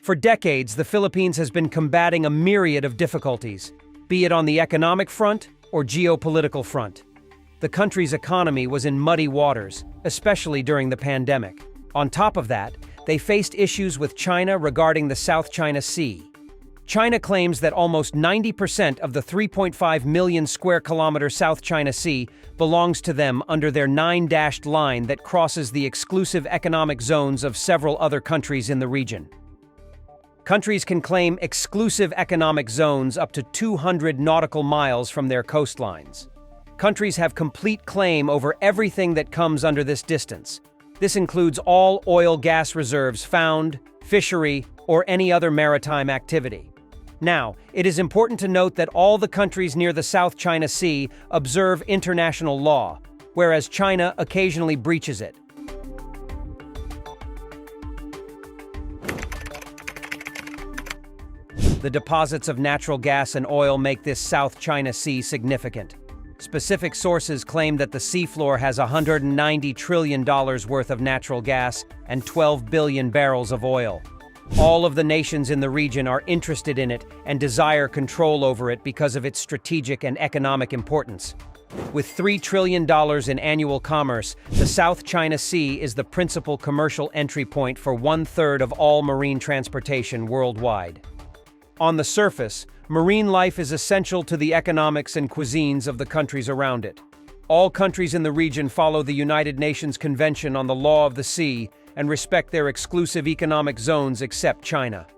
For decades, the Philippines has been combating a myriad of difficulties, be it on the economic front or geopolitical front. The country's economy was in muddy waters, especially during the pandemic. On top of that, they faced issues with China regarding the South China Sea. China claims that almost 90% of the 3.5 million square kilometer South China Sea belongs to them under their 9-dashed line that crosses the exclusive economic zones of several other countries in the region. Countries can claim exclusive economic zones up to 200 nautical miles from their coastlines. Countries have complete claim over everything that comes under this distance. This includes all oil-gas reserves found, fishery, or any other maritime activity. Now, it is important to note that all the countries near the South China Sea observe international law, whereas China occasionally breaches it. The deposits of natural gas and oil make this South China Sea significant. Specific sources claim that the seafloor has $190 trillion worth of natural gas and 12 billion barrels of oil. All of the nations in the region are interested in it and desire control over it because of its strategic and economic importance. With $3 trillion in annual commerce, the South China Sea is the principal commercial entry point for 1/3 of all marine transportation worldwide. On the surface, marine life is essential to the economics and cuisines of the countries around it. All countries in the region follow the United Nations Convention on the Law of the Sea and respect their exclusive economic zones except China.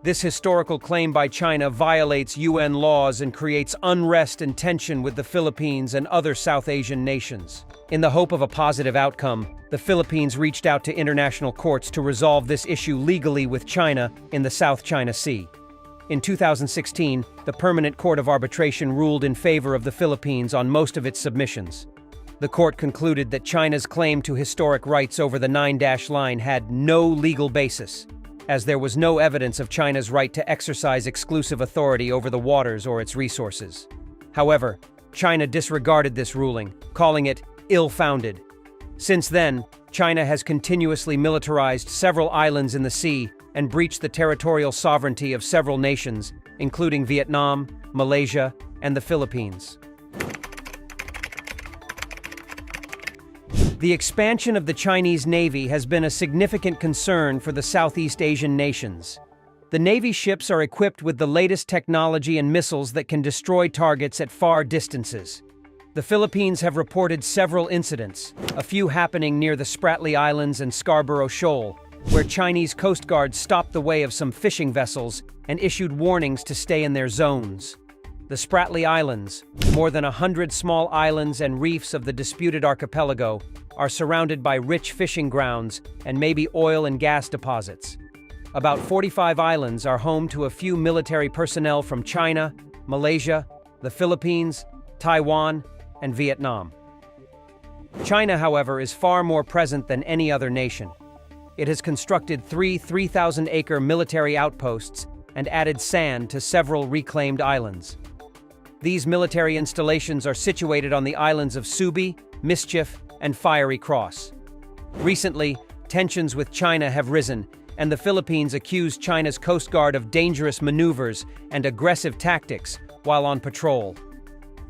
This historical claim by China violates UN laws and creates unrest and tension with the Philippines and other South Asian nations. In the hope of a positive outcome, the Philippines reached out to international courts to resolve this issue legally with China in the South China Sea. In 2016, the Permanent Court of Arbitration ruled in favor of the Philippines on most of its submissions. The court concluded that China's claim to historic rights over the 9-dash line had no legal basis, as there was no evidence of China's right to exercise exclusive authority over the waters or its resources. However, China disregarded this ruling, calling it ill-founded. Since then, China has continuously militarized several islands in the sea and breached the territorial sovereignty of several nations, including Vietnam, Malaysia, and the Philippines. The expansion of the Chinese Navy has been a significant concern for the Southeast Asian nations. The Navy ships are equipped with the latest technology and missiles that can destroy targets at far distances. The Philippines have reported several incidents, a few happening near the Spratly Islands and Scarborough Shoal, where Chinese Coast Guard stopped the way of some fishing vessels and issued warnings to stay in their zones. The Spratly Islands, more than 100 small islands and reefs of the disputed archipelago, are surrounded by rich fishing grounds and maybe oil and gas deposits. About 45 islands are home to a few military personnel from China, Malaysia, the Philippines, Taiwan, and Vietnam. China, however, is far more present than any other nation. It has constructed 3,000-acre military outposts and added sand to several reclaimed islands. These military installations are situated on the islands of Subi, Mischief, and Fiery Cross. Recently, tensions with China have risen, and the Philippines accuse China's Coast Guard of dangerous maneuvers and aggressive tactics while on patrol.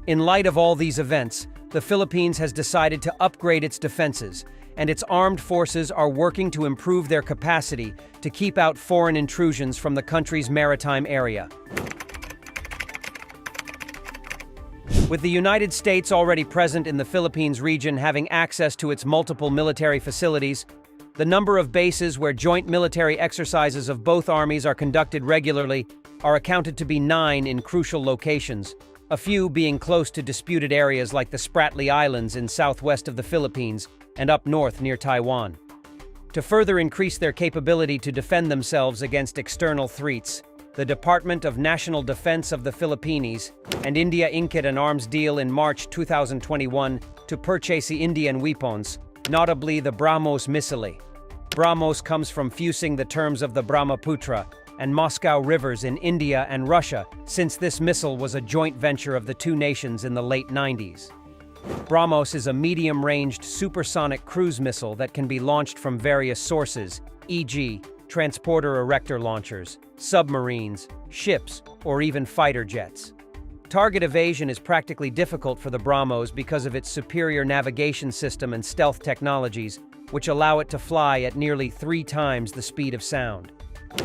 In light of all these events, the Philippines has decided to upgrade its defenses, and its armed forces are working to improve their capacity to keep out foreign intrusions from the country's maritime area. With the United States already present in the Philippines region having access to its multiple military facilities, the number of bases where joint military exercises of both armies are conducted regularly are accounted to be 9 in crucial locations, a few being close to disputed areas like the Spratly Islands in southwest of the Philippines and up north near Taiwan. To further increase their capability to defend themselves against external threats, the Department of National Defense of the Philippines and India inked an arms deal in March 2021 to purchase Indian weapons, notably the BrahMos missile. BrahMos comes from fusing the terms of the Brahmaputra and Moscow rivers in India and Russia, since this missile was a joint venture of the two nations in the late 90s. BrahMos is a medium-ranged supersonic cruise missile that can be launched from various sources, e.g., transporter erector launchers, submarines, ships, or even fighter jets. Target evasion is practically difficult for the BrahMos because of its superior navigation system and stealth technologies, which allow it to fly at nearly 3 times the speed of sound.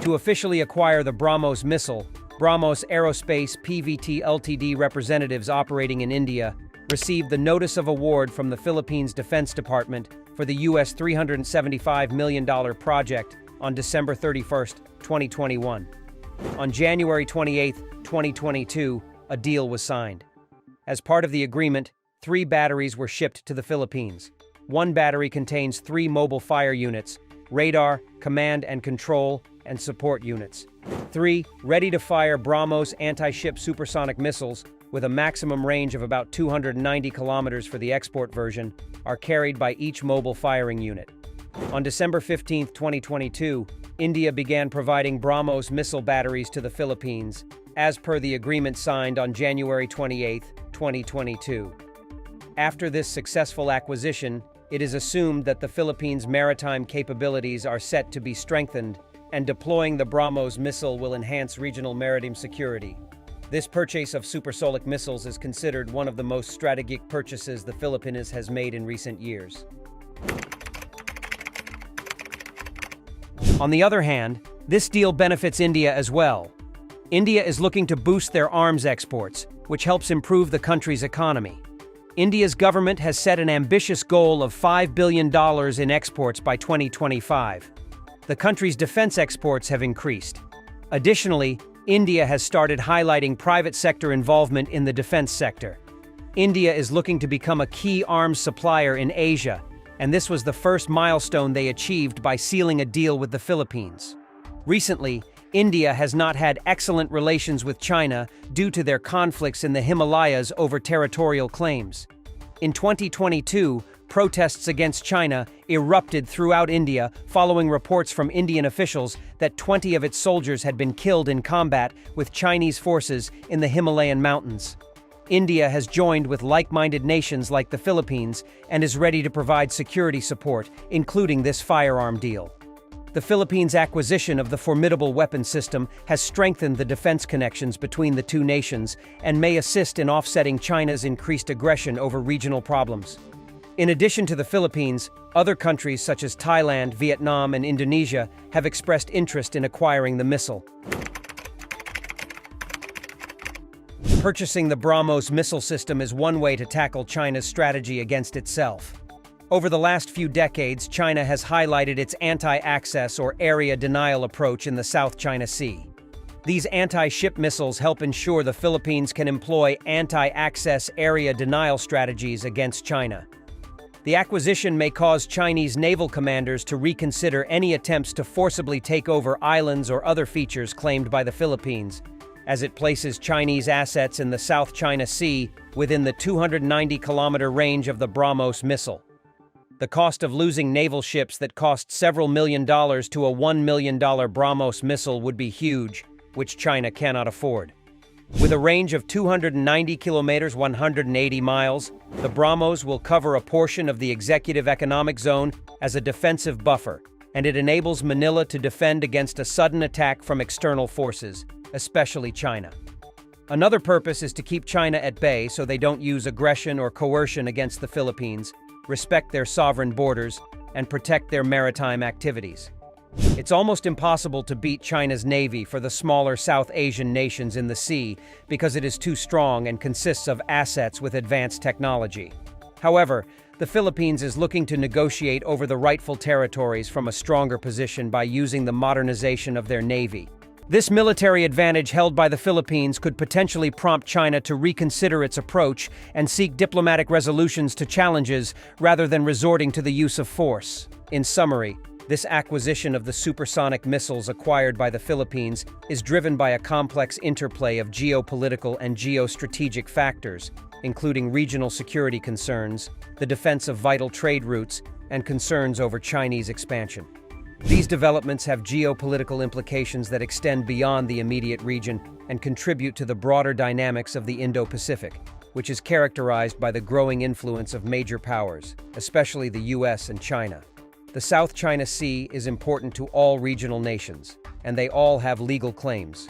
To officially acquire the BrahMos missile, BrahMos Aerospace PVT Ltd representatives operating in India received the Notice of Award from the Philippines Defense Department for the US $375 million project on December 31, 2021. On January 28, 2022, a deal was signed. As part of the agreement, 3 batteries were shipped to the Philippines. 1 battery contains 3 mobile fire units, radar, command and control, and support units. 3 ready-to-fire BrahMos anti-ship supersonic missiles with a maximum range of about 290 kilometers for the export version are carried by each mobile firing unit. On December 15, 2022, India began providing BrahMos missile batteries to the Philippines, as per the agreement signed on January 28, 2022. After this successful acquisition, it is assumed that the Philippines' maritime capabilities are set to be strengthened, and deploying the BrahMos missile will enhance regional maritime security. This purchase of supersonic missiles is considered one of the most strategic purchases the Philippines has made in recent years. On the other hand, this deal benefits India as well. India is looking to boost their arms exports, which helps improve the country's economy. India's government has set an ambitious goal of $5 billion in exports by 2025. The country's defense exports have increased. Additionally, India has started highlighting private sector involvement in the defense sector. India is looking to become a key arms supplier in Asia, and this was the first milestone they achieved by sealing a deal with the Philippines. Recently, India has not had excellent relations with China due to their conflicts in the Himalayas over territorial claims. In 2022, protests against China erupted throughout India following reports from Indian officials that 20 of its soldiers had been killed in combat with Chinese forces in the Himalayan mountains. India has joined with like-minded nations like the Philippines and is ready to provide security support, including this firearm deal. The Philippines' acquisition of the formidable weapon system has strengthened the defense connections between the two nations and may assist in offsetting China's increased aggression over regional problems. In addition to the Philippines, other countries such as Thailand, Vietnam, and Indonesia have expressed interest in acquiring the missile. Purchasing the BrahMos missile system is one way to tackle China's strategy against itself. Over the last few decades, China has highlighted its anti-access or area denial approach in the South China Sea. These anti-ship missiles help ensure the Philippines can employ anti-access area denial strategies against China. The acquisition may cause Chinese naval commanders to reconsider any attempts to forcibly take over islands or other features claimed by the Philippines, as it places Chinese assets in the South China Sea within the 290-kilometer range of the BrahMos missile. The cost of losing naval ships that cost several $1 million to a $1 million BrahMos missile would be huge, which China cannot afford. With a range of 290 kilometers, 180 miles, the BrahMos will cover a portion of the Executive Economic Zone as a defensive buffer, and it enables Manila to defend against a sudden attack from external forces, especially China. Another purpose is to keep China at bay so they don't use aggression or coercion against the Philippines, respect their sovereign borders, and protect their maritime activities. It's almost impossible to beat China's navy for the smaller South Asian nations in the sea because it is too strong and consists of assets with advanced technology. However, the Philippines is looking to negotiate over the rightful territories from a stronger position by using the modernization of their navy. This military advantage held by the Philippines could potentially prompt China to reconsider its approach and seek diplomatic resolutions to challenges rather than resorting to the use of force. In summary, this acquisition of the supersonic missiles acquired by the Philippines is driven by a complex interplay of geopolitical and geostrategic factors, including regional security concerns, the defense of vital trade routes, and concerns over Chinese expansion. These developments have geopolitical implications that extend beyond the immediate region and contribute to the broader dynamics of the Indo-Pacific, which is characterized by the growing influence of major powers, especially the US and China. The South China Sea is important to all regional nations, and they all have legal claims.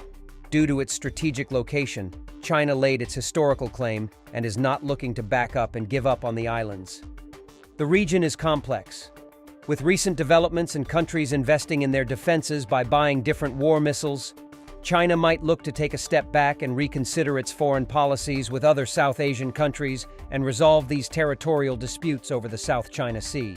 Due to its strategic location, China laid its historical claim and is not looking to back up and give up on the islands. The region is complex. With recent developments and countries investing in their defenses by buying different war missiles, China might look to take a step back and reconsider its foreign policies with other South Asian countries and resolve these territorial disputes over the South China Sea.